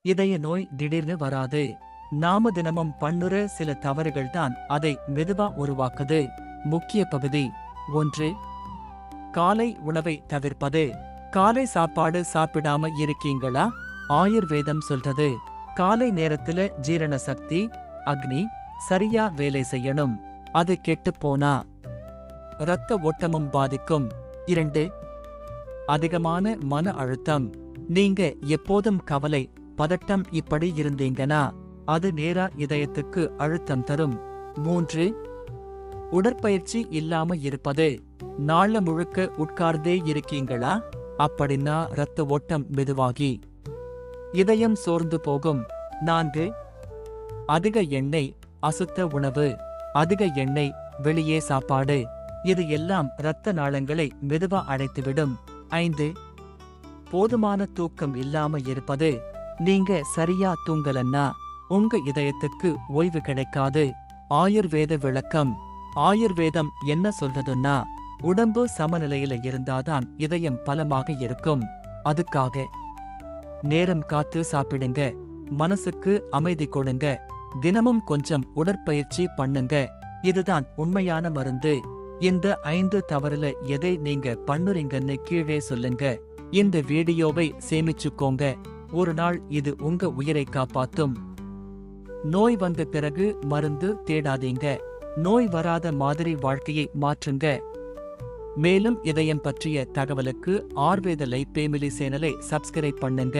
இதய நோய் திடீர்னு வராது. நாம தினமும் பண்ணுற சில தவறுகள் தான் அதை மெதுவா உருவாக்குது. முக்கிய பகுதி 1. காலை உணவை தவிர்ப்பது. காலை சாப்பாடு சாப்பிடாம இருக்கீங்களா? ஆயுர்வேதம் சொல்றது காலை நேரத்துல ஜீரண சக்தி, அக்னி சரியா வேலை செய்யணும். அது கெட்டுப் போனா இரத்த ஓட்டமும் பாதிக்கும். 2. அதிகமான மன அழுத்தம். நீங்க எப்போதும் கவலை, பதட்டம் இப்படி இருந்தீங்கன்னா அது நேரா இதயத்துக்கு அழுத்தம் தரும். 3. உடற்பயிற்சி இல்லாம இருப்பது. நாள முழுக்க உட்கார்ந்தே இருக்கீங்களா? அப்படின்னா இரத்த ஓட்டம் மெதுவாகி இதயம் சோர்ந்து போகும். 4. அதிக எண்ணெய், அசுத்த உணவு. அதிக எண்ணெய், வெளியே சாப்பாடு, இது எல்லாம் இரத்த நாளங்களை மெதுவா அடைத்துவிடும். 5. போதுமான தூக்கம் இல்லாம இருப்பது. நீங்க சரியா தூங்கலன்னா உங்க இதயத்துக்கு ஓய்வு கிடைக்காது. ஆயுர்வேத விளக்கம். ஆயுர்வேதம் என்ன சொல்றதுன்னா, உடம்பு சமநிலையில இருந்தாதான் இதயம் பலமாக இருக்கும். அதுக்காக நேரம் காத்து சாப்பிடுங்க. மனசுக்கு அமைதி கொடுங்க. தினமும் கொஞ்சம் உடற்பயிற்சி பண்ணுங்க. இதுதான் உண்மையான மருந்து. இந்த 5 தவறுல எதை நீங்க பண்ணுறீங்கன்னு கீழே சொல்லுங்க. இந்த வீடியோவை சேமிச்சுக்கோங்க. ஒரு நாள் இது உங்க உயிரை காப்பாத்தும். நோய் வந்த பிறகு மருந்து தேடாதீங்க. நோய் வராத மாதிரி வாழ்க்கையை மாற்றுங்க. மேலும் இதயம் பற்றிய தகவலுக்கு ஆயுர்வேத லைஃப் ஃபேமிலி சேனலை சப்ஸ்கிரைப் பண்ணுங்க.